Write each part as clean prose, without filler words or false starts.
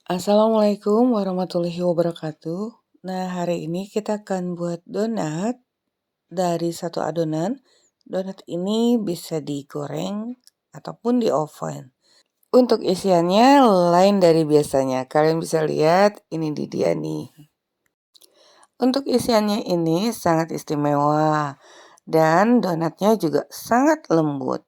Assalamualaikum warahmatullahi wabarakatuh. Nah, hari ini kita akan buat donat dari satu adonan. Donat ini bisa digoreng ataupun di oven. Untuk isiannya lain dari biasanya. Kalian bisa lihat ini di dia nih. Untuk isiannya ini sangat istimewa dan donatnya juga sangat lembut.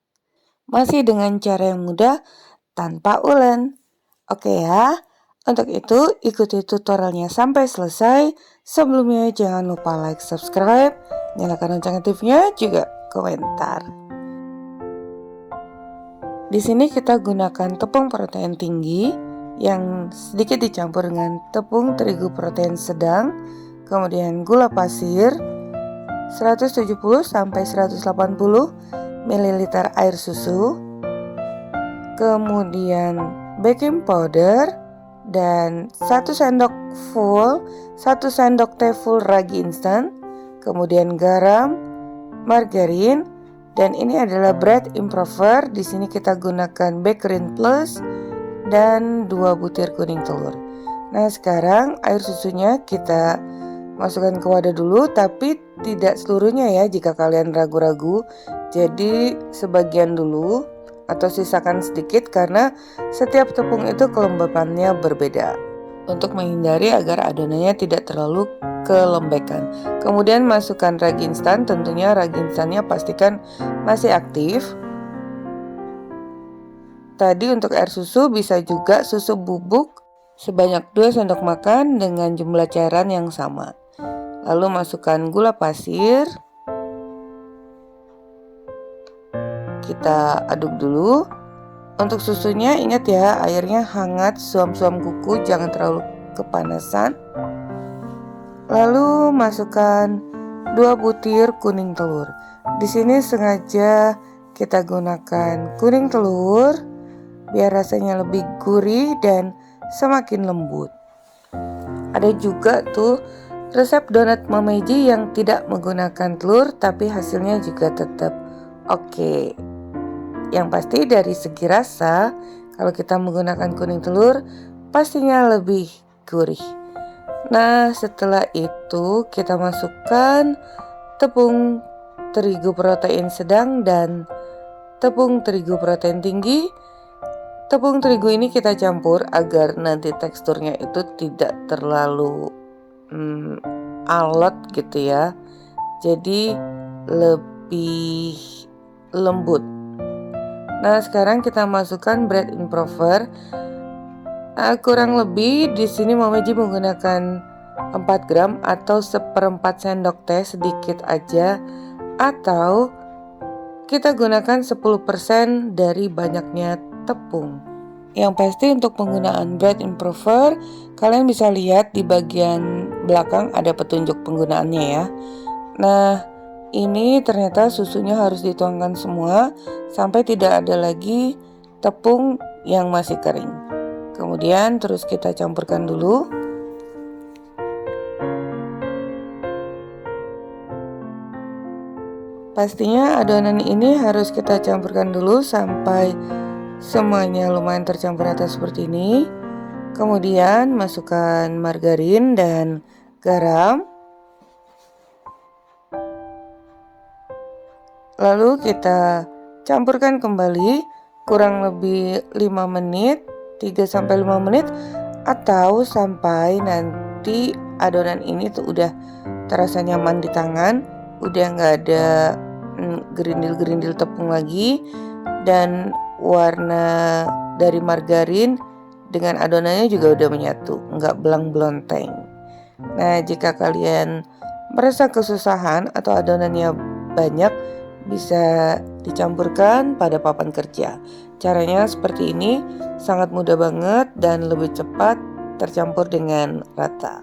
Masih dengan cara yang mudah tanpa ulen. Oke ya. Untuk itu, ikuti tutorialnya sampai selesai. Sebelumnya jangan lupa like, subscribe, nyalakan lonceng aktifnya, juga komentar. Di sini kita gunakan tepung protein tinggi yang sedikit dicampur dengan tepung terigu protein sedang, kemudian gula pasir 170 sampai 180 ml air susu, kemudian baking powder dan 1 sendok teh full ragi instan, kemudian garam, margarin, dan ini adalah bread improver. Di sini kita gunakan Bakerin Plus dan 2 butir kuning telur. Nah, sekarang air susunya kita masukkan ke wadah dulu, tapi tidak seluruhnya ya jika kalian ragu-ragu. Jadi sebagian dulu atau sisakan sedikit karena setiap tepung itu kelembapannya berbeda untuk menghindari agar adonannya tidak terlalu kelembekan. Kemudian masukkan ragi instan, tentunya ragi instannya pastikan masih aktif. Tadi untuk air susu bisa juga susu bubuk sebanyak 2 sendok makan dengan jumlah cairan yang sama. Lalu masukkan gula pasir. Kita aduk dulu. Untuk susunya ingat ya, airnya hangat, suam-suam kuku, jangan terlalu kepanasan. Lalu masukkan 2 butir kuning telur. Di sini sengaja kita gunakan kuning telur biar rasanya lebih gurih dan semakin lembut. Ada juga tuh resep donat Mameji yang tidak menggunakan telur tapi hasilnya juga tetap oke. Yang pasti dari segi rasa, kalau kita menggunakan kuning telur pastinya lebih gurih. Nah, setelah itu kita masukkan tepung terigu protein sedang dan tepung terigu protein tinggi. Tepung terigu ini kita campur agar nanti teksturnya itu tidak terlalu alot gitu ya. Jadi lebih lembut. Nah, sekarang kita masukkan bread improver. Kurang lebih di sini Mameji menggunakan 4 gram atau 1/4 sendok teh, sedikit aja, atau kita gunakan 10% dari banyaknya tepung. Yang pasti untuk penggunaan bread improver, kalian bisa lihat di bagian belakang ada petunjuk penggunaannya ya. Nah, ini ternyata susunya harus dituangkan semua sampai tidak ada lagi tepung yang masih kering. Kemudian terus kita campurkan dulu. Pastinya adonan ini harus kita campurkan dulu sampai semuanya lumayan tercampur rata seperti ini. Kemudian masukkan margarin dan garam. Lalu kita campurkan kembali kurang lebih 5 menit, 3-5 menit, atau sampai nanti adonan ini tuh udah terasa nyaman di tangan, udah nggak ada gerindil-gerindil tepung lagi, dan warna dari margarin dengan adonannya juga udah menyatu, nggak belang-belonteng. Nah, jika kalian merasa kesusahan atau adonannya banyak, bisa dicampurkan pada papan kerja. Caranya seperti ini, sangat mudah banget dan lebih cepat tercampur dengan rata.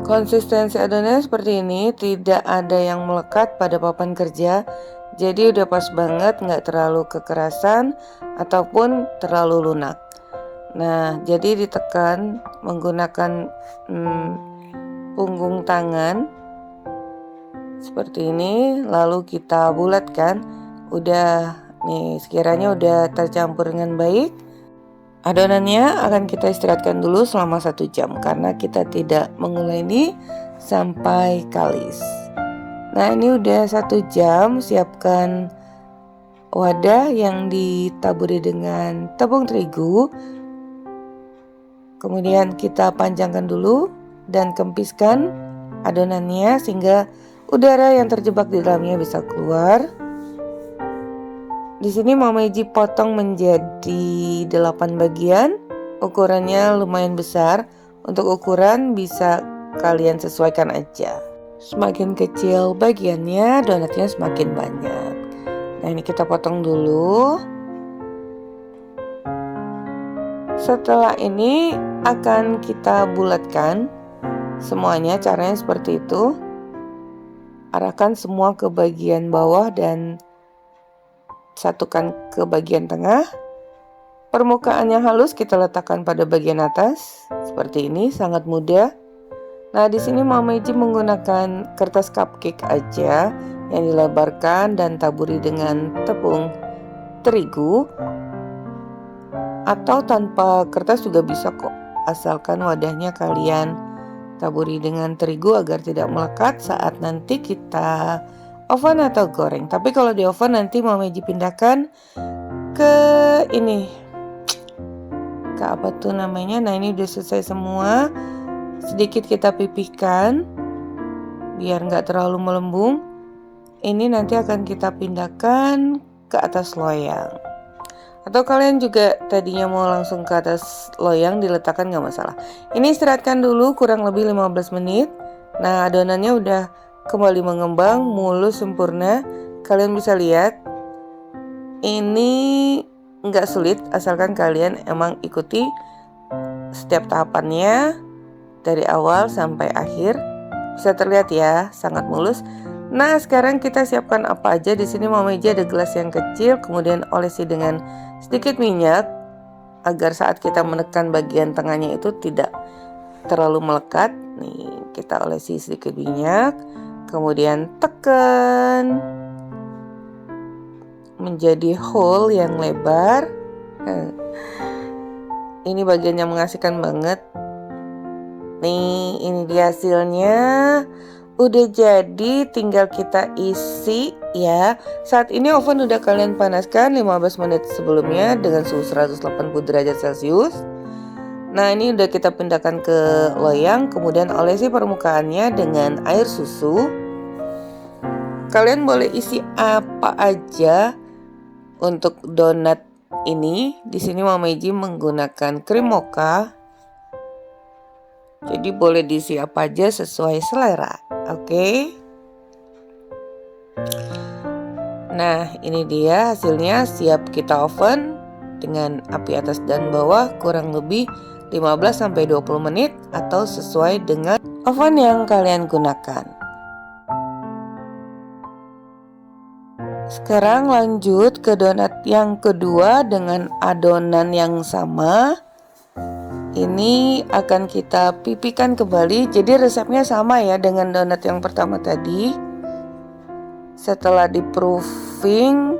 Konsistensi adonannya seperti ini, tidak ada yang melekat pada papan kerja. Jadi udah pas banget, nggak terlalu kekerasan ataupun terlalu lunak. Nah, jadi ditekan menggunakan punggung tangan seperti ini, lalu kita bulatkan. Udah nih, sekiranya udah tercampur dengan baik, Adonannya akan kita istirahatkan dulu selama 1 jam karena kita tidak mengulang ini sampai kalis. Nah, ini udah 1 jam. Siapkan wadah yang ditaburi dengan tepung terigu. Kemudian kita panjangkan dulu dan kempiskan adonannya sehingga udara yang terjebak di dalamnya bisa keluar. Di sini Mama Iji potong menjadi 8 bagian. Ukurannya lumayan besar. Untuk ukuran bisa kalian sesuaikan aja. Semakin kecil bagiannya, donatnya semakin banyak. Nah, ini kita potong dulu. Setelah ini akan kita bulatkan semuanya. Caranya seperti itu. Arahkan semua ke bagian bawah dan satukan ke bagian tengah. Permukaannya halus kita letakkan pada bagian atas seperti ini, sangat mudah. Nah, di sini Mama Iji menggunakan kertas cupcake aja yang dilebarkan dan taburi dengan tepung terigu, atau tanpa kertas juga bisa kok, asalkan wadahnya kalian taburi dengan terigu agar tidak melekat saat nanti kita oven atau goreng. Tapi kalau di oven nanti Mama Iji pindahkan ke ini, ke apa tuh namanya. Nah, ini udah selesai semua. Sedikit kita pipihkan biar nggak terlalu melembung. Ini nanti akan kita pindahkan ke atas loyang. Atau kalian juga tadinya mau langsung ke atas loyang diletakkan, nggak masalah. Ini istirahatkan dulu kurang lebih 15 menit. Nah, adonannya udah kembali mengembang, mulus sempurna. Kalian bisa lihat, ini nggak sulit asalkan kalian emang ikuti setiap tahapannya dari awal sampai akhir. Bisa terlihat ya, sangat mulus. Nah, sekarang kita siapkan apa aja. Di sini Mama Iji ada gelas yang kecil, kemudian olesi dengan sedikit minyak agar saat kita menekan bagian tengahnya itu tidak terlalu melekat. Nih, kita olesi sedikit minyak. Kemudian tekan menjadi hole yang lebar. Ini bagian yang mengasihkan banget. Nih, ini dia hasilnya. Udah jadi, tinggal kita isi ya. Saat ini oven udah kalian panaskan 15 menit sebelumnya dengan suhu 180 derajat Celcius. Nah, ini udah kita pindahkan ke loyang, kemudian olesi permukaannya dengan air susu. Kalian boleh isi apa aja untuk donat ini. Di sini Mama Iji menggunakan krim mocha. Jadi boleh diisi apa aja sesuai selera. Oke. Nah, ini dia hasilnya, siap kita oven dengan api atas dan bawah kurang lebih 15-20 menit atau sesuai dengan oven yang kalian gunakan. Sekarang lanjut ke donat yang kedua dengan adonan yang sama. Ini akan kita pipihkan kembali. Jadi resepnya sama ya dengan donat yang pertama tadi. Setelah di proofing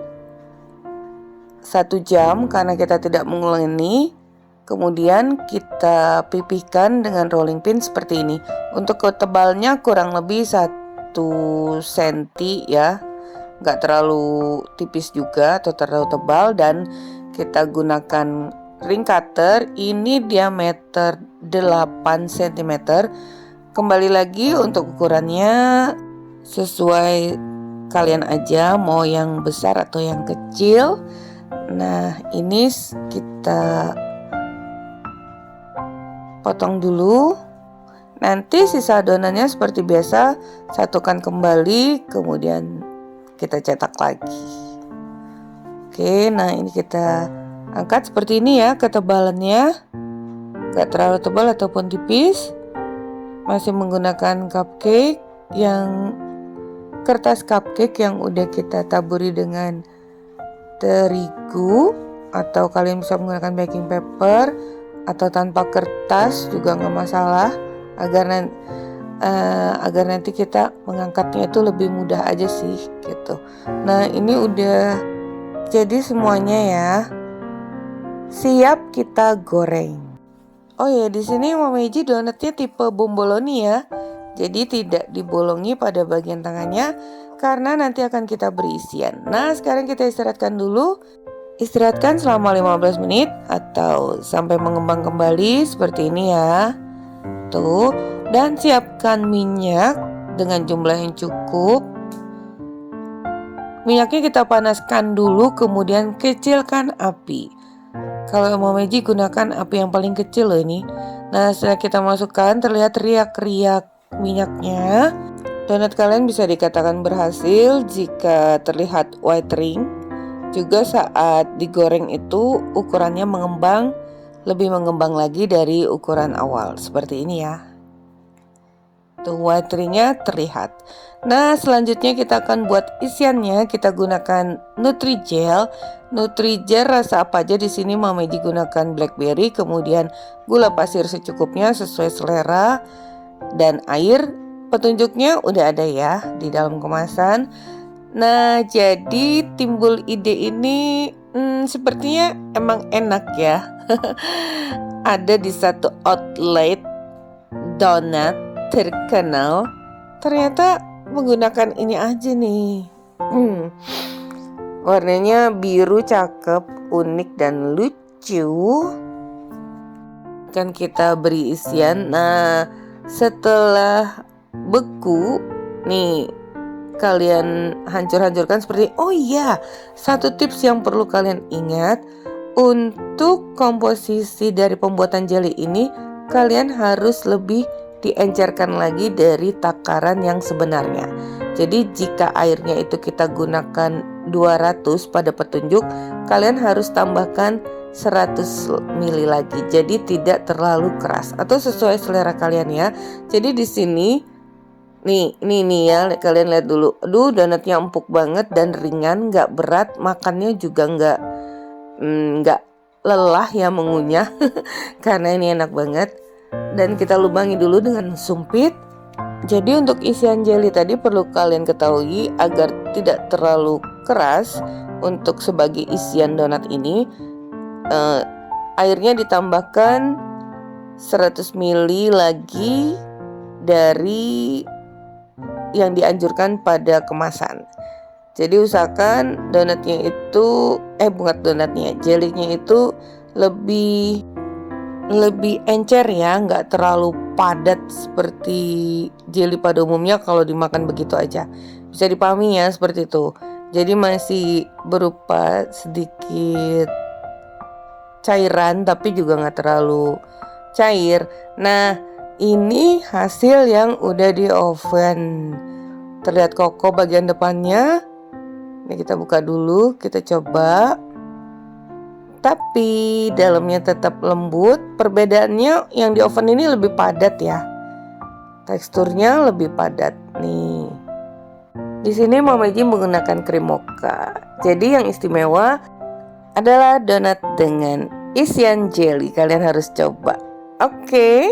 1 jam karena kita tidak mengulang ini, kemudian kita pipihkan dengan rolling pin seperti ini. Untuk ketebalnya kurang lebih 1 cm ya, nggak terlalu tipis juga atau terlalu tebal. Dan kita gunakan ring cutter, ini diameter 8 cm. Kembali lagi untuk ukurannya sesuai kalian aja, mau yang besar atau yang kecil. Nah, ini kita potong dulu. Nanti sisa adonannya seperti biasa satukan kembali, kemudian kita cetak lagi. Oke, nah ini kita angkat seperti ini ya ketebalannya. Gak terlalu tebal ataupun tipis. Masih menggunakan cupcake yang kertas cupcake yang udah kita taburi dengan terigu, atau kalian bisa menggunakan baking paper atau tanpa kertas juga nggak masalah, agar nanti kita mengangkatnya itu lebih mudah aja sih gitu. Nah, ini udah jadi semuanya ya. siap kita goreng. Oh ya, di sini Mama Eji donatnya tipe bomboloni ya. Jadi tidak dibolongi pada bagian tangannya karena nanti akan kita beri isian. Nah, sekarang kita istirahatkan dulu. Istirahatkan selama 15 menit atau sampai mengembang kembali seperti ini ya. Tuh, dan siapkan minyak dengan jumlah yang cukup. Minyaknya kita panaskan dulu, kemudian kecilkan api. Kalau Mama Eji gunakan api yang paling kecil loh ini. Nah, setelah kita masukkan terlihat riak-riak minyaknya. Donat kalian bisa dikatakan berhasil jika terlihat white ring. Juga saat digoreng itu ukurannya lebih mengembang lagi dari ukuran awal. Seperti ini ya. Tuh white ringnya terlihat. Nah, selanjutnya kita akan buat isiannya. Kita gunakan Nutrijel. Nutrijel rasa apa aja di sini Mama Eji gunakan blackberry, kemudian gula pasir secukupnya sesuai selera dan air. Petunjuknya udah ada ya di dalam kemasan. Nah, jadi timbul ide ini sepertinya emang enak ya. Ada di satu outlet donat terkenal, ternyata menggunakan ini aja nih. Warnanya biru, cakep, unik dan lucu. Kan kita beri isian. Nah, setelah beku nih, kalian hancur-hancurkan seperti. Oh iya, satu tips yang perlu kalian ingat, untuk komposisi dari pembuatan jelly ini kalian harus lebih diencerkan lagi dari takaran yang sebenarnya. Jadi jika airnya itu kita gunakan 200 pada petunjuk, kalian harus tambahkan 100 ml lagi. Jadi tidak terlalu keras atau sesuai selera kalian ya. Jadi di sini nih ya, kalian lihat dulu. Aduh, donatnya empuk banget dan ringan, nggak berat, makannya juga nggak lelah ya mengunyah karena ini enak banget. Dan kita lubangi dulu dengan sumpit. Jadi untuk isian jelly tadi perlu kalian ketahui agar tidak terlalu keras untuk sebagai isian donat ini, airnya ditambahkan 100 ml lagi dari yang dianjurkan pada kemasan. Jadi usahakan donatnya itu jellynya itu lebih encer ya, nggak terlalu padat seperti jelly pada umumnya kalau dimakan begitu aja. Bisa dipahami ya seperti itu. Jadi masih berupa sedikit cairan tapi juga nggak terlalu cair. Nah, ini hasil yang udah di oven. Terlihat kokoh bagian depannya. Ini kita buka dulu, kita coba. Tapi dalamnya tetap lembut. Perbedaannya yang di oven ini lebih padat ya. Teksturnya lebih padat nih. Di sini Mama Eji menggunakan krim mocha. Jadi yang istimewa adalah donat dengan isian jelly. Kalian harus coba. Oke.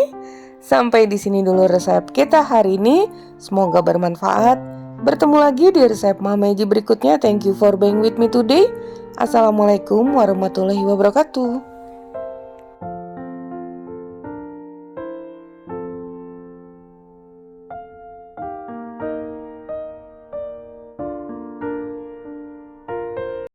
Sampai di sini dulu resep kita hari ini. Semoga bermanfaat. Bertemu lagi di resep Mama Eji berikutnya. Thank you for being with me today. Assalamualaikum warahmatullahi wabarakatuh.